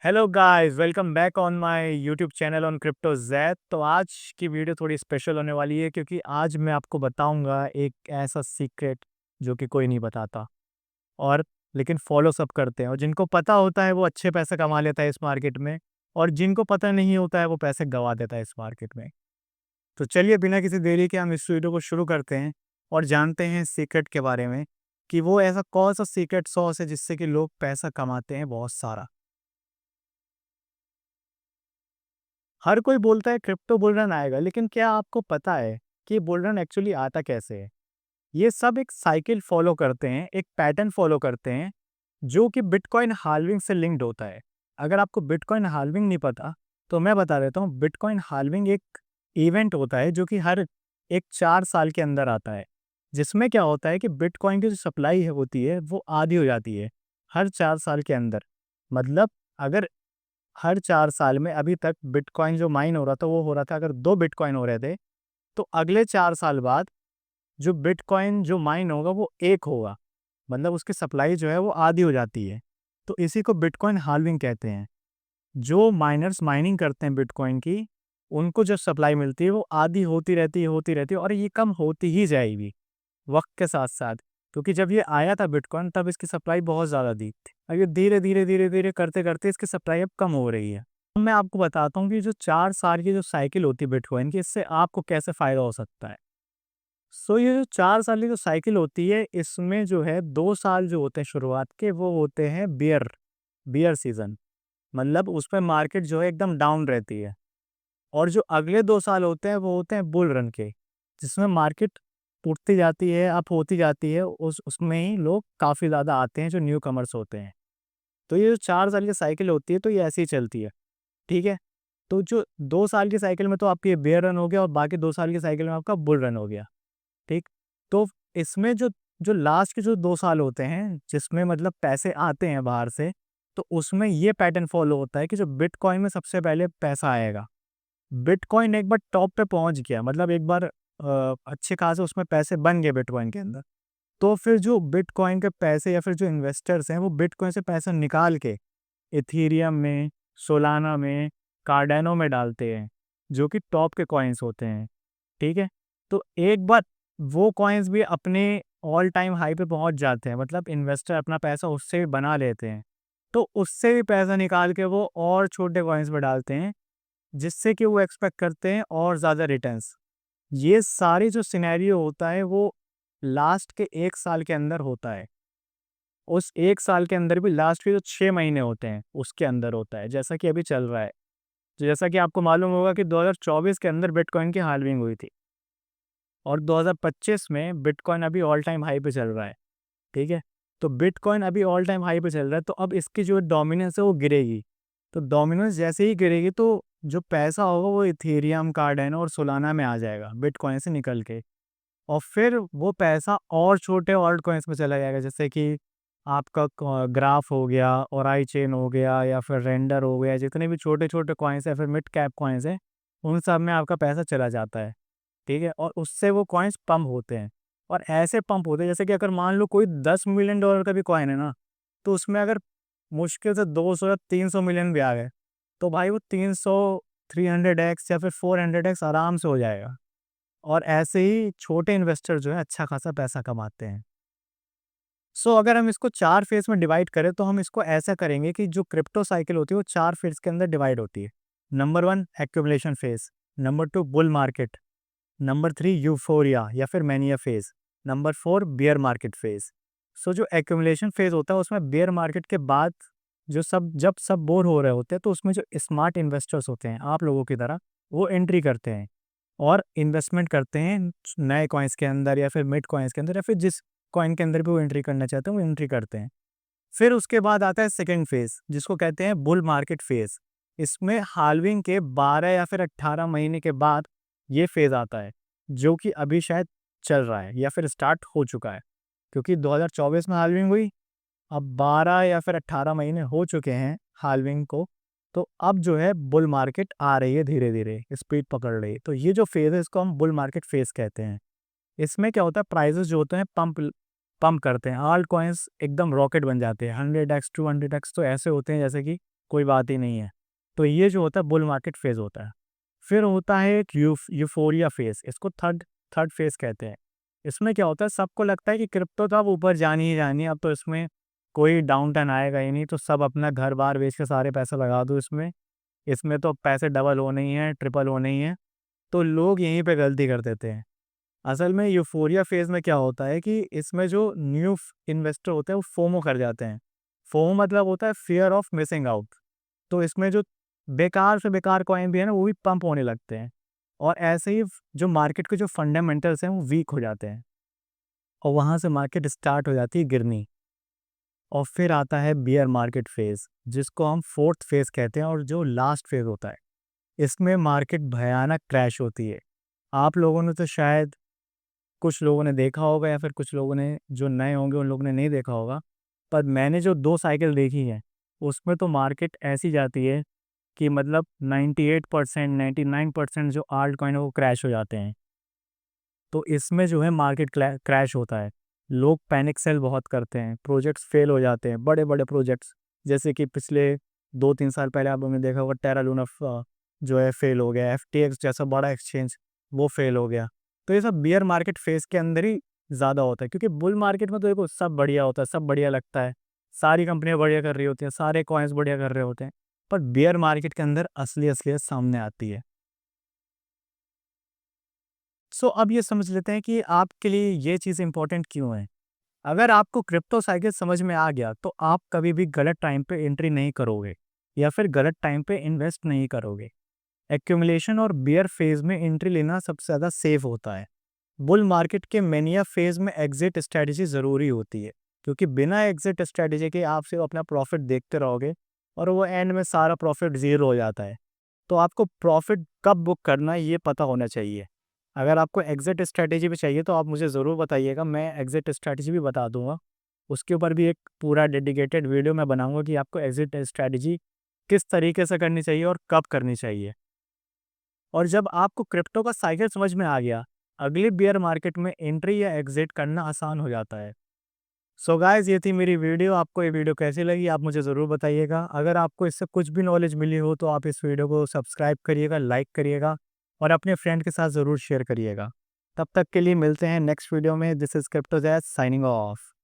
Hello guys, welcome back on my YouTube channel on crypto Zaid. तो आज की video थोड़ी स्पेशल होने वाली है क्योंकि आज मैं आपको बताऊंगा एक ऐसा सीक्रेट जो कि कोई नहीं बताता और लेकिन फॉलो सब करते हैं, और जिनको पता होता है वो अच्छे पैसे कमा लेता है इस मार्केट में, और जिनको पता नहीं होता है वो पैसे गंवा देता है इस मार्केट में। तो चलिए बिना किसी देरी के हम इस वीडियो को शुरू करते हैं और जानते हैं सीक्रेट के बारे में कि वो ऐसा कौन सा सीक्रेट सॉस है जिससे कि लोग पैसा कमाते हैं बहुत सारा। हर कोई बोलता है क्रिप्टो बुल रन आएगा, लेकिन क्या आपको पता है कि ये बुल रन एक्चुअली आता कैसे है? ये सब एक साइकिल फॉलो करते हैं, एक पैटर्न फॉलो करते हैं जो कि बिटकॉइन हाल्विंग से लिंक्ड होता है। अगर आपको बिटकॉइन हाल्विंग नहीं पता तो मैं बता देता हूँ। बिटकॉइन हाल्विंग एक इवेंट होता है जो कि हर एक 4 साल के अंदर आता है, जिसमें क्या होता है कि बिटकॉइन की जो सप्लाई है होती है वो आधी हो जाती है हर 4 साल के अंदर। मतलब अगर हर 4 साल में अभी तक बिटकॉइन जो माइन हो रहा था वो हो रहा था, अगर 2 बिटकॉइन हो रहे थे, तो अगले 4 साल बाद जो बिटकॉइन जो माइन होगा वो एक होगा। मतलब उसकी सप्लाई जो है वो आधी हो जाती है। तो इसी को बिटकॉइन हाल्विंग कहते हैं। जो माइनर्स माइनिंग करते हैं बिटकॉइन की, उनको जब सप्लाई मिलती है वो आधी होती रहती है, और ये कम होती ही जाएगी वक्त के साथ साथ। क्योंकि जब ये आया था बिटकॉइन तब इसकी सप्लाई बहुत ज़्यादा थी। अब ये धीरे धीरे करते करते इसकी सप्लाई अब कम हो रही है। अब मैं आपको बताता हूँ कि जो 4 साल की जो साइकिल होती है बिटकॉइन की, इससे आपको कैसे फ़ायदा हो सकता है। सो ये जो 4 साल की जो साइकिल होती है, इसमें जो है 2 साल जो होते हैं शुरुआत के, वो होते हैं बियर बियर सीजन। मतलब उसमें मार्केट जो है एकदम डाउन रहती है। और जो अगले 2 साल होते हैं वो होते हैं बुल रन के, जिसमें मार्केट उठती जाती है, अप होती जाती है। उसमें ही लोग काफ़ी ज़्यादा आते हैं जो न्यू कमर्स होते हैं। तो ये जो 4 साल की साइकिल होती है तो ये ऐसे ही चलती है। ठीक है। तो जो 2 साल की साइकिल में तो आपकी बेयर रन हो गया, और बाकी 2 साल की साइकिल में आपका बुल रन हो गया। ठीक। तो इसमें जो जो लास्ट के जो 2 साल होते हैं जिसमें मतलब पैसे आते हैं बाहर से, तो उसमें ये पैटर्न फॉलो होता है कि जो बिटकॉइन में सबसे पहले पैसा आएगा। बिटकॉइन एक बार टॉप पे पहुंच गया, मतलब एक बार अच्छे खासे उसमें पैसे बन गए बिटकॉइन के अंदर, तो फिर जो बिटकॉइन के पैसे या फिर जो इन्वेस्टर्स हैं वो बिटकॉइन से पैसा निकाल के इथीरियम में, सोलाना में, कार्डेनो में डालते हैं, जो कि टॉप के कॉइन्स होते हैं। ठीक है। तो एक बार वो कॉइन्स भी अपने ऑल टाइम हाई पे पहुंच जाते हैं, मतलब इन्वेस्टर अपना पैसा उससे भी बना लेते हैं, तो उससे भी पैसा निकाल के वो और छोटे कॉइन्स में डालते हैं, जिससे कि वो एक्सपेक्ट करते हैं और ज़्यादा रिटर्न्स। ये सारी जो सिनेरियो होता है वो लास्ट के 1 साल के अंदर होता है। उस 1 साल के अंदर भी लास्ट के जो 6 महीने होते हैं उसके अंदर होता है, जैसा कि अभी चल रहा है। तो जैसा कि आपको मालूम होगा कि 2024 के अंदर बिटकॉइन की हाल्विंग हुई थी, और 2025 में बिटकॉइन अभी ऑल टाइम हाई पे चल रहा है। ठीक है। तो बिटकॉइन अभी ऑल टाइम हाई पे चल रहा है, तो अब इसकी जो डोमिनेंस है वो गिरेगी। तो डोमिनेंस जैसे ही गिरेगी तो जो पैसा होगा वो इथेरियम, कार्डेनो और सोलाना में आ जाएगा बिटकॉइन से निकल के, और फिर वो पैसा और छोटे ऑल्ट कॉइन्स में चला जाएगा, जैसे कि आपका ग्राफ हो गया, और आई चेन हो गया, या फिर रेंडर हो गया। जितने भी छोटे छोटे कॉइन्स या फिर मिड कैप कॉइन्स हैं उन सब में आपका पैसा चला जाता है। ठीक है। और उससे वो कॉइन्स पंप होते हैं, और ऐसे पंप होते हैं जैसे कि अगर मान लो कोई $10 मिलियन का भी कॉइन है ना, तो उसमें अगर मुश्किल से 200 या 300 मिलियन भी आ गए, तो भाई वो 300, 300x या फिर 400x आराम से हो जाएगा। और ऐसे ही छोटे इन्वेस्टर जो है अच्छा खासा पैसा कमाते हैं। सो अगर हम इसको 4 फेज में डिवाइड करें तो हम इसको ऐसा करेंगे कि जो क्रिप्टो साइकिल होती है वो 4 फेज के अंदर डिवाइड होती है। Number 1 accumulation phase, number 2 bull market, number 3 euphoria या फिर mania phase, number 4 bear market phase. So जो एक्यूमुलेशन फेज होता है उसमें बियर मार्केट के बाद जो जब सब बोर हो रहे होते हैं, तो उसमें जो स्मार्ट इन्वेस्टर्स होते हैं आप लोगों की तरह, वो एंट्री करते हैं और इन्वेस्टमेंट करते हैं नए कॉइन्स के अंदर या फिर मिड कॉइन्स के अंदर, या फिर जिस कॉइन के अंदर भी वो एंट्री करना चाहते हैं वो एंट्री करते हैं। फिर उसके बाद आता है सेकंड फेज, जिसको कहते हैं बुल मार्केट फेज। इसमें हाल्विंग के 12 या फिर 18 महीने के बाद ये फेज आता है, जो कि अभी शायद चल रहा है या फिर स्टार्ट हो चुका है, क्योंकि 2024 में हाल्विंग हुई, अब 12 या फिर 18 महीने हो चुके हैं हाल्विंग को। तो अब जो है बुल मार्केट आ रही है, धीरे धीरे स्पीड पकड़ रही है। तो ये जो फेज है इसको हम बुल मार्केट फेज कहते हैं। इसमें क्या होता है, प्राइसेस जो होते हैं पंप पंप करते हैं, आल्ट कॉइन्स एकदम रॉकेट बन जाते हैं, 100x 200x तो ऐसे होते हैं जैसे कि कोई बात ही नहीं है। तो ये जो होता है बुल मार्केट फेज़ होता है। फिर होता है एक यूफ़ोरिया फेज़, इसको थर्ड थर्ड फेज़ कहते हैं। इसमें क्या होता है, सबको लगता है कि क्रिप्टो तो अब ऊपर जानी ही जानी है, अब तो इसमें कोई डाउन टाइम आएगा ही नहीं, तो सब अपना घर-बार बेच के सारे पैसे लगा दो इसमें। इसमें तो पैसे डबल होने ही हैं, ट्रिपल होने ही हैं। तो लोग यहीं पे गलती कर देते हैं। असल में यूफ़ोरिया फ़ेज़ में क्या होता है कि इसमें जो न्यू इन्वेस्टर होते हैं वो फोमो कर जाते हैं। फोमो मतलब होता है फ़ियर ऑफ मिसिंग आउट। तो इसमें जो बेकार से बेकार कॉइन भी है ना, वो भी पंप होने लगते हैं। और ऐसे ही जो मार्केट के जो फंडामेंटल्स हैं वो वीक हो जाते हैं और वहाँ से मार्केट स्टार्ट हो जाती है गिरनी। और फिर आता है बियर मार्केट फ़ेज़, जिसको हम फोर्थ फ़ेज़ कहते हैं और जो लास्ट फ़ेज़ होता है। इसमें मार्केट भयानक क्रैश होती है। आप लोगों ने तो शायद, कुछ लोगों ने देखा होगा या फिर कुछ लोगों ने जो नए होंगे उन लोगों ने नहीं देखा होगा। पर मैंने जो 2 साइकिल देखी हैं, उसमें तो मार्केट ऐसी जाती है कि मतलब 98% 99% जो आल्ट कॉइन है वो क्रैश हो जाते हैं। तो इसमें जो है मार्केट क्रैश होता है। लोग पैनिक सेल बहुत करते हैं, प्रोजेक्ट्स फेल हो जाते हैं, बड़े-बड़े प्रोजेक्ट्स, जैसे कि पिछले 2-3 साल पहले आप लोगों ने देखा होगा टेरा लूना जो है फेल हो गया, एफटीएक्स जैसा बड़ा एक्सचेंज वो फेल हो गया। तो ये सब बियर मार्केट फेज़ के अंदर ही ज़्यादा होता है, क्योंकि बुल मार्केट में तो देखो सब बढ़िया होता है, सब बढ़िया लगता है। सारी कंपनियाँ बढ़िया कर रही होती हैं, सारे कॉइन्स बढ़िया कर रहे होते हैं। पर बियर मार्केट के अंदर असली असलियत सामने आती है। सो अब ये समझ लेते हैं कि आपके लिए ये चीज़ इम्पोर्टेंट क्यों है। अगर आपको क्रिप्टो साइकिल समझ में आ गया, तो आप कभी भी गलत टाइम पे एंट्री नहीं करोगे या फिर गलत टाइम पे इन्वेस्ट नहीं करोगे। एक्यूमुलेशन और बियर फेज में एंट्री लेना सबसे ज़्यादा सेफ होता है। बुल मार्केट के मैनिया फेज में एग्जिट स्ट्रैटेजी ज़रूरी होती है, क्योंकि बिना एग्जिट स्ट्रैटेजी के आप सिर्फ अपना प्रॉफिट देखते रहोगे और वो एंड में सारा प्रॉफिट ज़ीरो हो जाता है। तो आपको प्रॉफिट कब बुक करना है ये पता होना चाहिए। अगर आपको एग्जिट स्ट्रैटेजी भी चाहिए तो आप मुझे ज़रूर बताइएगा, मैं एग्जिट स्ट्रैटेजी भी बता दूंगा। उसके ऊपर भी एक पूरा डेडिकेटेड वीडियो मैं बनाऊंगा कि आपको एग्जिट स्ट्रैटेजी किस तरीके से करनी चाहिए और कब करनी चाहिए। और जब आपको क्रिप्टो का साइकिल समझ में आ गया, अगली बियर मार्केट में एंट्री या एग्जिट करना आसान हो जाता है। सो गाइस, ये थी मेरी वीडियो। आपको ये वीडियो कैसी लगी आप मुझे ज़रूर बताइएगा। अगर आपको इससे कुछ भी नॉलेज मिली हो तो आप इस वीडियो को सब्सक्राइब करिएगा, लाइक करिएगा और अपने फ्रेंड के साथ ज़रूर शेयर करिएगा। तब तक के लिए मिलते हैं नेक्स्ट वीडियो में। This is crypto jazz signing off.